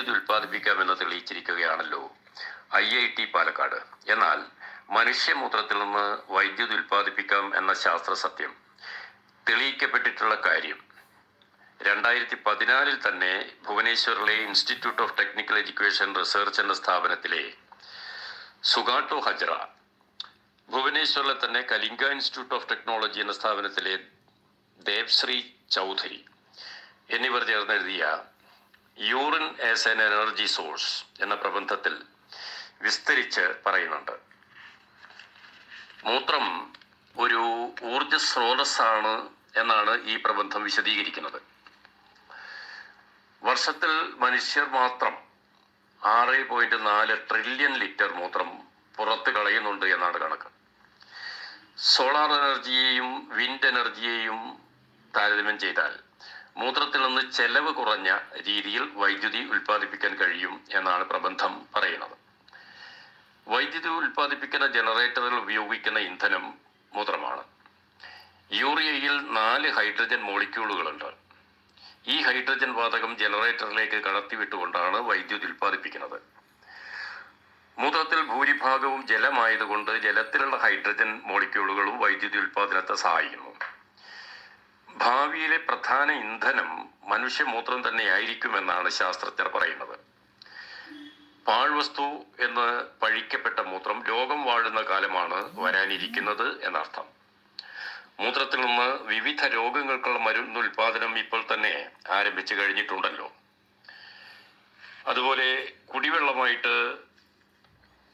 വൈദ്യുതി ഉൽപ്പാദിപ്പിക്കാമെന്ന് തെളിയിച്ചിരിക്കുകയാണല്ലോ IIT പാലക്കാട്. എന്നാൽ മനുഷ്യമൂത്രത്തിൽ നിന്ന് വൈദ്യുതി ഉൽപ്പാദിപ്പിക്കാം എന്ന ശാസ്ത്ര സത്യം തെളിയിക്കപ്പെട്ടിട്ടുള്ള കാര്യം 2014 തന്നെ ഭുവനേശ്വറിലെ institute of technical education research എന്ന സ്ഥാപനത്തിലെ സുഗാട്ടോ ഹജ്റ, ഭുവനേശ്വറിലെ തന്നെ കലിംഗ ഇൻസ്റ്റിറ്റ്യൂട്ട് ഓഫ് ടെക്നോളജി എന്ന സ്ഥാപനത്തിലെ ദേവ്ശ്രീ ചൗധരി എന്നിവർ ചേർന്നെഴുതിയ urine as an energy source എന്ന പ്രബന്ധത്തിൽ വിസ്തരിച്ച് പറയുന്നുണ്ട്. മൂത്രം ഒരു ഊർജ സ്രോതസ്സാണ് എന്നാണ് ഈ പ്രബന്ധം വിശദീകരിക്കുന്നത്. വർഷത്തിൽ മനുഷ്യർ മാത്രം 6.4 ട്രില്യൺ ലിറ്റർ മൂത്രം പുറത്ത് കളയുന്നുണ്ട് എന്നാണ് കണക്ക്. സോളാർ എനർജിയെയും വിൻഡ് എനർജിയെയും താരതമ്യം ചെയ്താൽ മൂത്രത്തിൽ നിന്ന് ചെലവ് കുറഞ്ഞ രീതിയിൽ വൈദ്യുതി ഉൽപ്പാദിപ്പിക്കാൻ കഴിയും എന്നാണ് പ്രബന്ധം പറയുന്നത്. വൈദ്യുതി ഉൽപ്പാദിപ്പിക്കുന്ന ജനറേറ്ററിൽ ഉപയോഗിക്കുന്ന ഇന്ധനം മൂത്രമാണ്. യൂറിയയിൽ 4 ഹൈഡ്രജൻ മോളിക്യൂളുകളുണ്ട്. ഈ ഹൈഡ്രജൻ വാതകം ജനറേറ്ററിലേക്ക് കടത്തിവിട്ടുകൊണ്ടാണ് വൈദ്യുതി ഉൽപ്പാദിപ്പിക്കുന്നത്. മൂത്രത്തിൽ ഭൂരിഭാഗവും ജലമായതുകൊണ്ട് ജലത്തിലുള്ള ഹൈഡ്രജൻ മോളിക്യൂളുകളും വൈദ്യുതി ഉൽപ്പാദനത്തെ സഹായിക്കുന്നു. ഭാവിയിലെ പ്രധാന ഇന്ധനം മനുഷ്യമൂത്രം തന്നെയായിരിക്കുമെന്നാണ് ശാസ്ത്രജ്ഞർ പറയുന്നത്. പാഴ്വസ്തു എന്ന് പഴിക്കപ്പെട്ട മൂത്രം ലോകം വാഴുന്ന കാലമാണ് വരാനിരിക്കുന്നത് എന്നർത്ഥം. മൂത്രത്തിൽ നിന്ന് വിവിധ രോഗങ്ങൾക്കുള്ള മരുന്ന് ഉൽപാദനം ഇപ്പോൾ തന്നെ ആരംഭിച്ചു കഴിഞ്ഞിട്ടുണ്ടല്ലോ. അതുപോലെ കുടിവെള്ളമായിട്ട്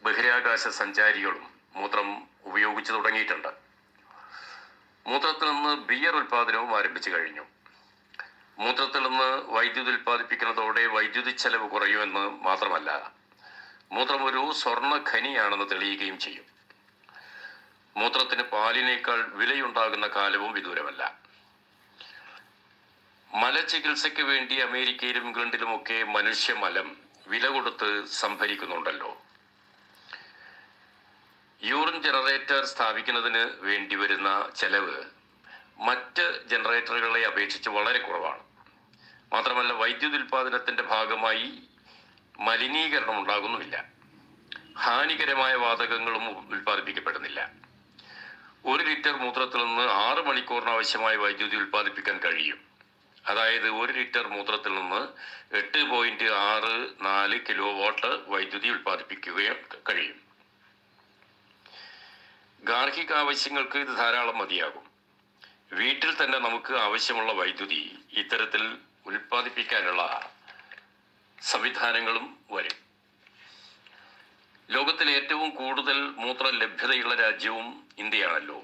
ബഹിരാകാശ സഞ്ചാരികളും മൂത്രം ഉപയോഗിച്ചു തുടങ്ങിയിട്ടുണ്ട്. മൂത്രത്തിൽ നിന്ന് ബിയർ ഉൽപാദനവും ആരംഭിച്ചു കഴിഞ്ഞു. മൂത്രത്തിൽ നിന്ന് വൈദ്യുതി ഉൽപ്പാദിപ്പിക്കുന്നതോടെ വൈദ്യുതി ചെലവ് കുറയുമെന്ന് മാത്രമല്ല, മൂത്രം ഒരു സ്വർണ്ണ ഖനിയാണെന്ന് തെളിയുകയും ചെയ്യും. മൂത്രത്തിന് പാലിനേക്കാൾ വിലയുണ്ടാകുന്ന കാലവും വിദൂരമല്ല. മലചികിത്സയ്ക്ക് വേണ്ടി അമേരിക്കയിലും ഇംഗ്ലണ്ടിലുമൊക്കെ മനുഷ്യമലം വില കൊടുത്ത് സംഭരിക്കുന്നുണ്ടല്ലോ. യൂറിൻ ജനറേറ്റർ സ്ഥാപിക്കുന്നതിന് വേണ്ടി വരുന്ന ചെലവ് മറ്റ് ജനറേറ്ററുകളെ അപേക്ഷിച്ച് വളരെ കുറവാണ്. മാത്രമല്ല, വൈദ്യുതി ഉൽപാദനത്തിന്റെ ഭാഗമായി മലിനീകരണം ഉണ്ടാകുന്നുമില്ല. ഹാനികരമായ വാതകങ്ങളും ഉൽപ്പാദിപ്പിക്കപ്പെടുന്നില്ല. 1 ലിറ്റർ മൂത്രത്തിൽ നിന്ന് 6 മണിക്കൂറിന് ആവശ്യമായ വൈദ്യുതി ഉൽപ്പാദിപ്പിക്കാൻ കഴിയും. അതായത് 1 ലിറ്റർ മൂത്രത്തിൽ നിന്ന് 8.64 കിലോ വാട്ട് വൈദ്യുതി ഉൽപ്പാദിപ്പിക്കുകയും കഴിയും. ഗാർഹിക ആവശ്യങ്ങൾക്ക് ഇത് ധാരാളം മതിയാകും. വീട്ടിൽ തന്നെ നമുക്ക് ആവശ്യമുള്ള വൈദ്യുതി ഇത്തരത്തിൽ ഉൽപ്പാദിപ്പിക്കാനുള്ള സംവിധാനങ്ങളും വരും. ലോകത്തിലെ ഏറ്റവും കൂടുതൽ മൂത്ര ലഭ്യതയുള്ള രാജ്യവും ഇന്ത്യയാണല്ലോ.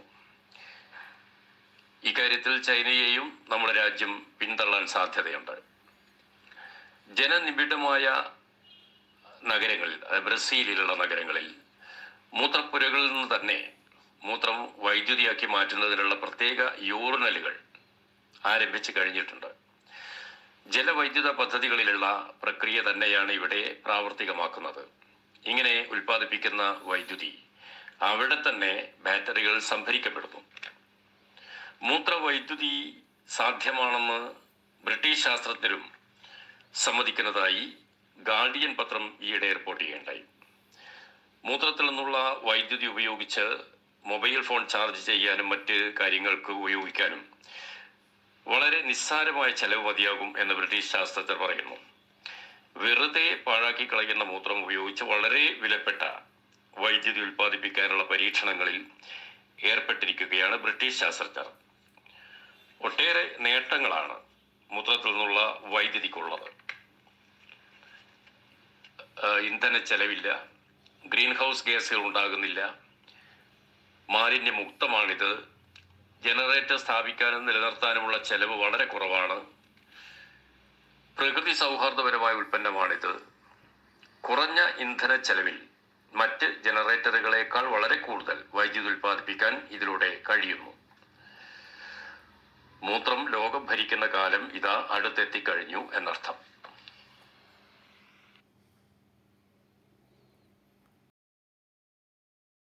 ഇക്കാര്യത്തിൽ ചൈനയെയും നമ്മുടെ രാജ്യം പിന്തള്ളാൻ സാധ്യതയുണ്ട്. ജനനിബിഡമായ നഗരങ്ങളിൽ, ബ്രസീലിലുള്ള നഗരങ്ങളിൽ മൂത്രപ്പുരകളിൽ നിന്ന് തന്നെ മൂത്രം വൈദ്യുതിയാക്കി മാറ്റുന്നതിനുള്ള പ്രത്യേക യൂറിനലുകൾ ആരംഭിച്ചു കഴിഞ്ഞിട്ടുണ്ട്. ജലവൈദ്യുത പദ്ധതികളിലുള്ള പ്രക്രിയ തന്നെയാണ് ഇവിടെ പ്രാവർത്തികമാക്കുന്നത്. ഇങ്ങനെ ഉൽപ്പാദിപ്പിക്കുന്ന വൈദ്യുതി അവിടെ തന്നെ ബാറ്ററികൾ സംഭരിക്കപ്പെടുന്നു. മൂത്രവൈദ്യുതി സാധ്യമാണെന്ന് ബ്രിട്ടീഷ് ശാസ്ത്രജ്ഞരും സമ്മതിക്കുന്നതായി ഗാർഡിയൻ പത്രം ഈയിടെ റിപ്പോർട്ട് ചെയ്യുകയുണ്ടായി. മൂത്രത്തിൽ നിന്നുള്ള വൈദ്യുതി ഉപയോഗിച്ച് മൊബൈൽ ഫോൺ ചാർജ് ചെയ്യാനും മറ്റ് കാര്യങ്ങൾക്ക് ഉപയോഗിക്കാനും വളരെ നിസ്സാരമായ ചെലവ് മതിയാകും എന്ന് ബ്രിട്ടീഷ് ശാസ്ത്രജ്ഞർ പറയുന്നു. വെറുതെ പാഴാക്കി കളയുന്ന മൂത്രം ഉപയോഗിച്ച് വളരെ വിലപ്പെട്ട വൈദ്യുതി ഉൽപ്പാദിപ്പിക്കാനുള്ള പരീക്ഷണങ്ങളിൽ ഏർപ്പെട്ടിരിക്കുകയാണ് ബ്രിട്ടീഷ് ശാസ്ത്രജ്ഞർ. ഒട്ടേറെ നേട്ടങ്ങളാണ് മൂത്രത്തിൽ നിന്നുള്ള വൈദ്യുതിക്കുള്ളത്. ഇന്ധന ചെലവില്ല, ഗ്രീൻ ഹൗസ് ഗ്യാസുകൾ ഉണ്ടാകുന്നില്ല, മാലിന്യമുക്തമാണിത്, ജനറേറ്റർ സ്ഥാപിക്കാനും നിലനിർത്താനുമുള്ള ചെലവ് വളരെ കുറവാണ്, പ്രകൃതി സൗഹാർദ്ദപരമായ ഉൽപ്പന്നമാണിത്, കുറഞ്ഞ ഇന്ധന ചെലവിൽ മറ്റ് ജനറേറ്ററുകളേക്കാൾ വളരെ കൂടുതൽ വൈദ്യുതി ഉൽപ്പാദിപ്പിക്കാൻ ഇതിലൂടെ കഴിയുന്നു. മൂത്രം ലോകം ഭരിക്കുന്ന കാലം ഇതാ അടുത്തെത്തിക്കഴിഞ്ഞു എന്നർത്ഥം.